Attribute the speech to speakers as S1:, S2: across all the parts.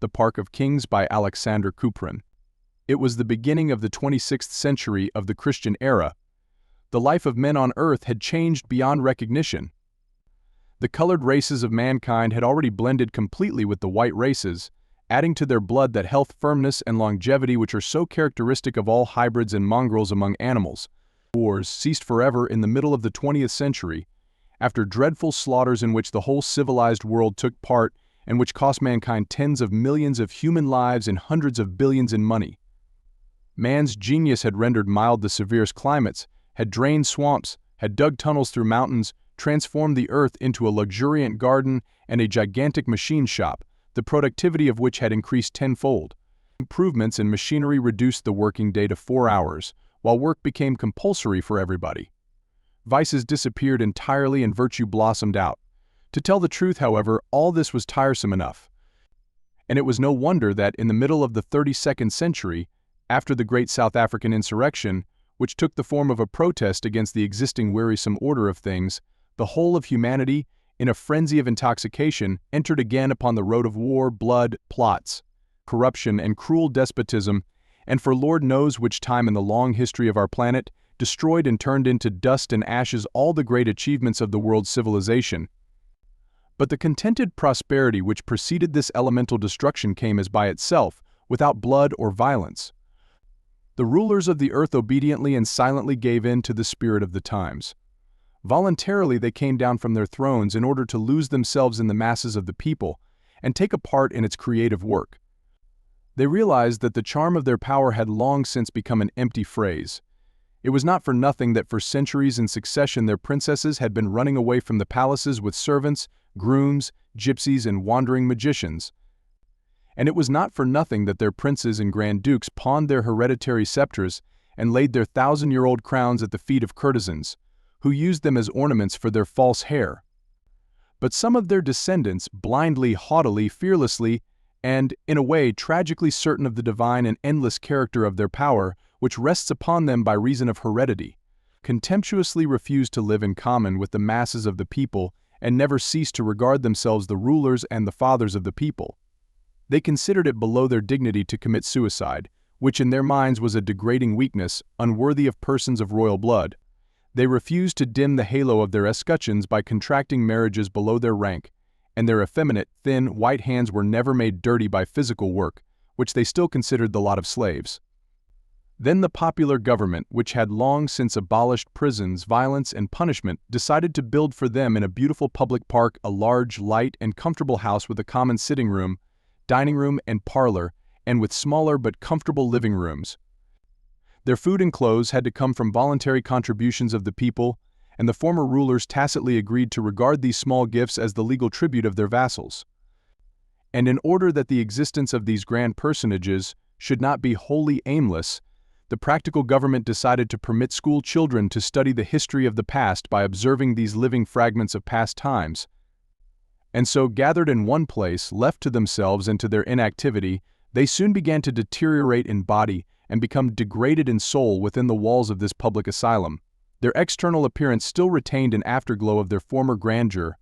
S1: The Park of Kings by Aleksandr Kuprin. It was the beginning of the 26th century of the Christian era. The life of men on earth had changed beyond recognition. The colored races of mankind had already blended completely with the white races, adding to their blood that health, firmness, and longevity which are so characteristic of all hybrids and mongrels among animals. Wars ceased forever in the middle of the 20th century, after dreadful slaughters in which the whole civilized world took part and which cost mankind tens of millions of human lives and hundreds of billions in money. Man's genius had rendered mild the severest climates, had drained swamps, had dug tunnels through mountains, transformed the earth into a luxuriant garden and a gigantic machine shop, the productivity of which had increased tenfold. Improvements in machinery reduced the working day to 4 hours, while work became compulsory for everybody. Vices disappeared entirely and virtue blossomed out. To tell the truth, however, all this was tiresome enough. And it was no wonder that in the middle of the 32nd century, after the great South African insurrection, which took the form of a protest against the existing wearisome order of things, the whole of humanity, in a frenzy of intoxication, entered again upon the road of war, blood, plots, corruption, and cruel despotism, and for Lord knows which time in the long history of our planet, destroyed and turned into dust and ashes all the great achievements of the world's civilization. But the contented prosperity which preceded this elemental destruction came as by itself, without blood or violence. The rulers of the earth obediently and silently gave in to the spirit of the times. Voluntarily they came down from their thrones in order to lose themselves in the masses of the people and take a part in its creative work. They realized that the charm of their power had long since become an empty phrase. It was not for nothing that for centuries in succession their princesses had been running away from the palaces with servants, grooms, gypsies, and wandering magicians. And it was not for nothing that their princes and grand dukes pawned their hereditary scepters and laid their 1,000-year-old crowns at the feet of courtesans, who used them as ornaments for their false hair. But some of their descendants, blindly, haughtily, fearlessly, and, in a way, tragically certain of the divine and endless character of their power, which rests upon them by reason of heredity, contemptuously refused to live in common with the masses of the people and never ceased to regard themselves the rulers and the fathers of the people. They considered it below their dignity to commit suicide, which in their minds was a degrading weakness, unworthy of persons of royal blood. They refused to dim the halo of their escutcheons by contracting marriages below their rank, and their effeminate, thin, white hands were never made dirty by physical work, which they still considered the lot of slaves. Then the popular government, which had long since abolished prisons, violence, and punishment, decided to build for them in a beautiful public park a large, light, and comfortable house with a common sitting room, dining room, and parlor, and with smaller but comfortable living rooms. Their food and clothes had to come from voluntary contributions of the people, and the former rulers tacitly agreed to regard these small gifts as the legal tribute of their vassals. And in order that the existence of these grand personages should not be wholly aimless, the practical government decided to permit school children to study the history of the past by observing these living fragments of past times. And so, gathered in one place, left to themselves and to their inactivity, they soon began to deteriorate in body and become degraded in soul within the walls of this public asylum. Their external appearance still retained an afterglow of their former grandeur.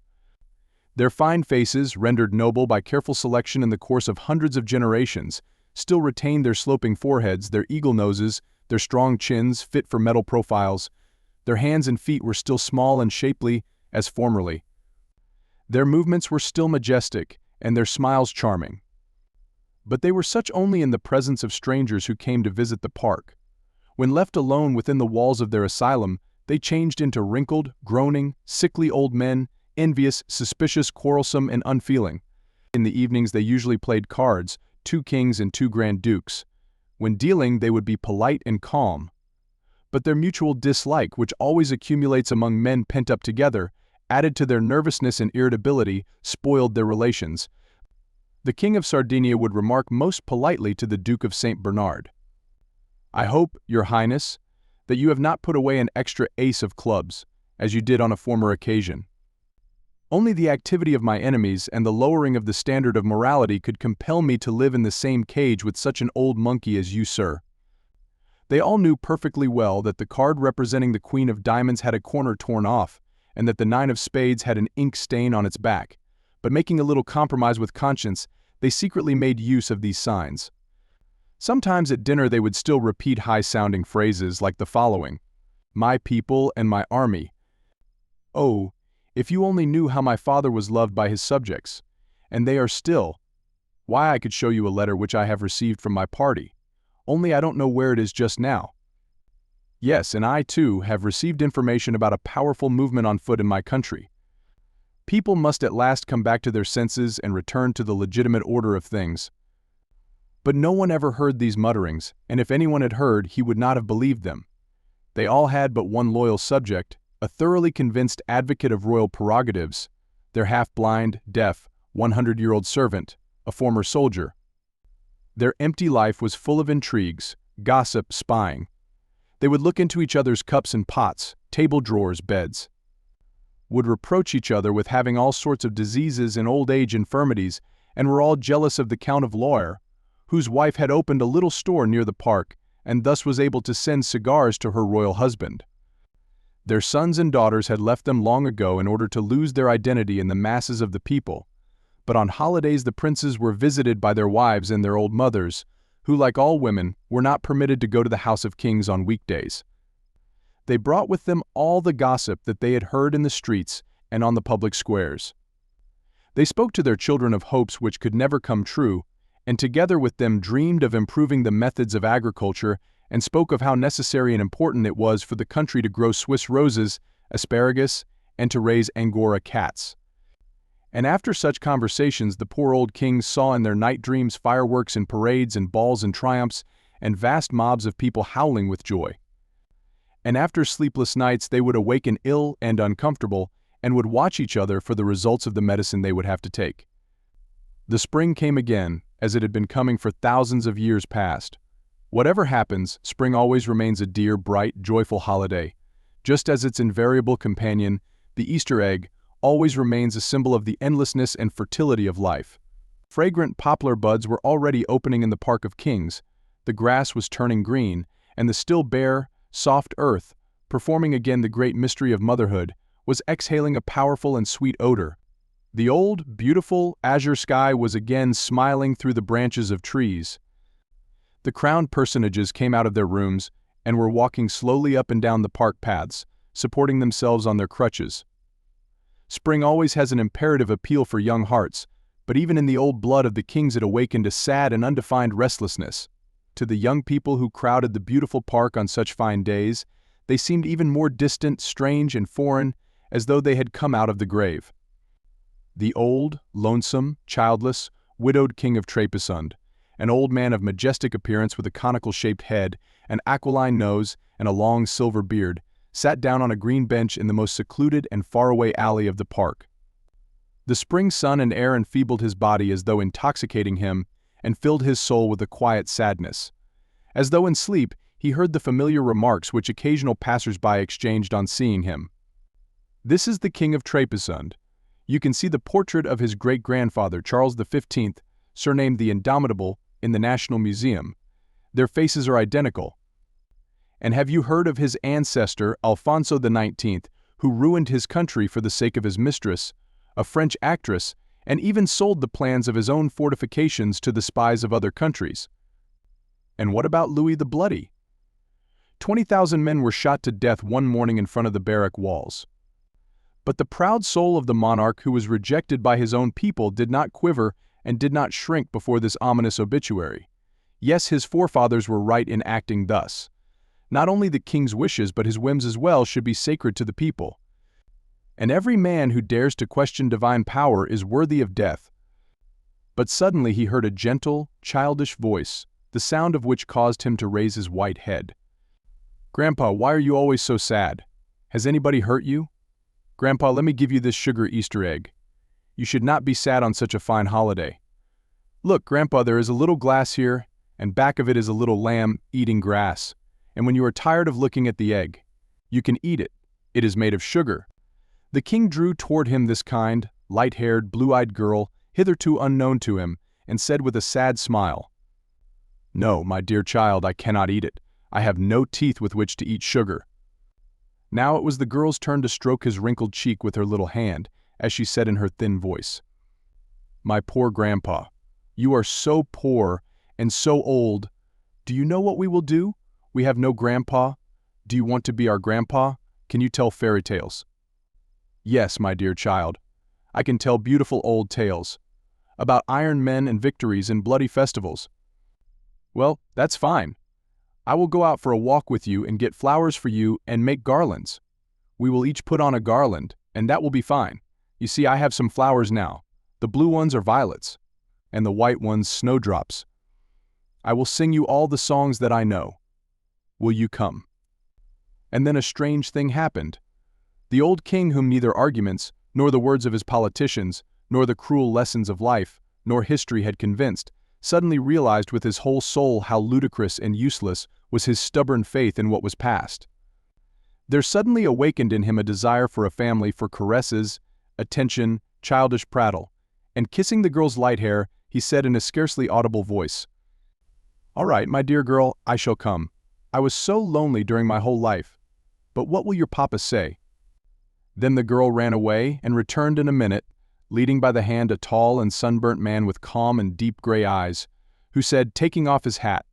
S1: Their fine faces, rendered noble by careful selection in the course of hundreds of generations, still retained their sloping foreheads, their eagle noses, their strong chins fit for metal profiles. Their hands and feet were still small and shapely as formerly. Their movements were still majestic, and their smiles charming. But they were such only in the presence of strangers who came to visit the park. When left alone within the walls of their asylum, they changed into wrinkled, groaning, sickly old men, envious, suspicious, quarrelsome, and unfeeling. In the evenings they usually played cards, 2 kings and 2 grand dukes. When dealing, they would be polite and calm. But their mutual dislike, which always accumulates among men pent up together, added to their nervousness and irritability, spoiled their relations. The King of Sardinia would remark most politely to the Duke of St. Bernard, "I hope, Your Highness, that you have not put away an extra ace of clubs, as you did on a former occasion. Only the activity of my enemies and the lowering of the standard of morality could compel me to live in the same cage with such an old monkey as you, sir." They all knew perfectly well that the card representing the Queen of Diamonds had a corner torn off, and that the 9 of Spades had an ink stain on its back, but making a little compromise with conscience, they secretly made use of these signs. Sometimes at dinner they would still repeat high-sounding phrases like the following: "My people and my army. Oh, if you only knew how my father was loved by his subjects, and they are still. Why, I could show you a letter which I have received from my party, only I don't know where it is just now. Yes, and I, too, have received information about a powerful movement on foot in my country. People must at last come back to their senses and return to the legitimate order of things." But no one ever heard these mutterings, and if anyone had heard, he would not have believed them. They all had but one loyal subject, a thoroughly convinced advocate of royal prerogatives, their half-blind, deaf, 100-year-old servant, a former soldier. Their empty life was full of intrigues, gossip, spying. They would look into each other's cups and pots, table drawers, beds. Would reproach each other with having all sorts of diseases and old age infirmities, and were all jealous of the Count of Loire, whose wife had opened a little store near the park, and thus was able to send cigars to her royal husband. Their sons and daughters had left them long ago in order to lose their identity in the masses of the people, but on holidays the princes were visited by their wives and their old mothers, who, like all women, were not permitted to go to the House of Kings on weekdays. They brought with them all the gossip that they had heard in the streets and on the public squares. They spoke to their children of hopes which could never come true, and together with them dreamed of improving the methods of agriculture and spoke of how necessary and important it was for the country to grow Swiss roses, asparagus, and to raise Angora cats. And after such conversations the poor old kings saw in their night dreams fireworks and parades and balls and triumphs and vast mobs of people howling with joy. And after sleepless nights they would awaken ill and uncomfortable and would watch each other for the results of the medicine they would have to take. The spring came again, as it had been coming for thousands of years past. Whatever happens, spring always remains a dear, bright, joyful holiday, just as its invariable companion, the Easter egg, always remains a symbol of the endlessness and fertility of life. Fragrant poplar buds were already opening in the Park of Kings, the grass was turning green, and the still bare, soft earth, performing again the great mystery of motherhood, was exhaling a powerful and sweet odor. The old, beautiful, azure sky was again smiling through the branches of trees. The crowned personages came out of their rooms and were walking slowly up and down the park paths, supporting themselves on their crutches. Spring always has an imperative appeal for young hearts, but even in the old blood of the kings it awakened a sad and undefined restlessness. To the young people who crowded the beautiful park on such fine days, they seemed even more distant, strange, and foreign, as though they had come out of the grave. The old, lonesome, childless, widowed king of Trapezund, an old man of majestic appearance with a conical-shaped head, an aquiline nose, and a long silver beard, sat down on a green bench in the most secluded and faraway alley of the park. The spring sun and air enfeebled his body as though intoxicating him, and filled his soul with a quiet sadness. As though in sleep, he heard the familiar remarks which occasional passers-by exchanged on seeing him. "This is the King of Trapezund. You can see the portrait of his great-grandfather, Charles XV, surnamed the Indomitable, in the National Museum. Their faces are identical. And have you heard of his ancestor, Alfonso XIX, who ruined his country for the sake of his mistress, a French actress, and even sold the plans of his own fortifications to the spies of other countries? And what about Louis the Bloody? 20,000 men were shot to death one morning in front of the barrack walls. But the proud soul of the monarch who was rejected by his own people did not quiver and did not shrink before this ominous obituary. Yes, his forefathers were right in acting thus. Not only the king's wishes but his whims as well should be sacred to the people. And every man who dares to question divine power is worthy of death." But suddenly he heard a gentle, childish voice, the sound of which caused him to raise his white head. "Grandpa, why are you always so sad? Has anybody hurt you? Grandpa, let me give you this sugar Easter egg. You should not be sad on such a fine holiday. Look, Grandpa, there is a little glass here, and back of it is a little lamb eating grass. And when you are tired of looking at the egg, you can eat it. It is made of sugar." The king drew toward him this kind, light-haired, blue-eyed girl, hitherto unknown to him, and said with a sad smile, "No, my dear child, I cannot eat it. I have no teeth with which to eat sugar." Now it was the girl's turn to stroke his wrinkled cheek with her little hand, as she said in her thin voice, "My poor grandpa, You are so poor and so old. Do you know what we will do? We have no grandpa. Do you want to be our grandpa? Can you tell fairy tales? Yes, my dear child. I can tell beautiful old tales about iron men and victories and bloody festivals. Well, that's fine. I will go out for a walk with you and get flowers for you and make garlands. We will each put on a garland, and that will be fine. You see, I have some flowers now. The blue ones are violets, and the white ones snowdrops. I will sing you all the songs that I know. Will you come? And then a strange thing happened. The old king, whom neither arguments, nor the words of his politicians, nor the cruel lessons of life, nor history had convinced, suddenly realized with his whole soul how ludicrous and useless was his stubborn faith in what was past. There suddenly awakened in him a desire for a family, for caresses, attention, childish prattle, and kissing the girl's light hair, he said in a scarcely audible voice, "All right, my dear girl, I shall come. I was so lonely during my whole life. But what will your papa say?" Then the girl ran away and returned in a minute, leading by the hand a tall and sunburnt man with calm and deep gray eyes, who said, taking off his hat,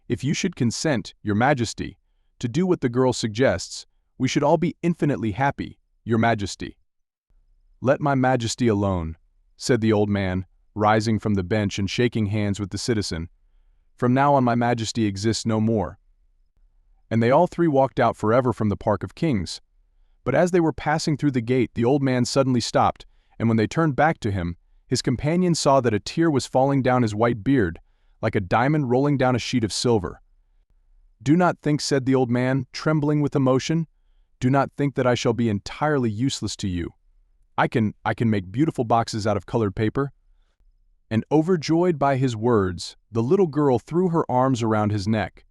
S1: "If you should consent, your majesty, to do what the girl suggests, we should all be infinitely happy, your majesty." "Let my majesty alone," said the old man, rising from the bench and shaking hands with the citizen. "From now on my majesty exists no more." And they all three walked out forever from the Park of Kings. But as they were passing through the gate, the old man suddenly stopped, and when they turned back to him, his companion saw that a tear was falling down his white beard, like a diamond rolling down a sheet of silver. "Do not think," said the old man, trembling with emotion, "do not think that I shall be entirely useless to you. I can make beautiful boxes out of colored paper." And overjoyed by his words, the little girl threw her arms around his neck,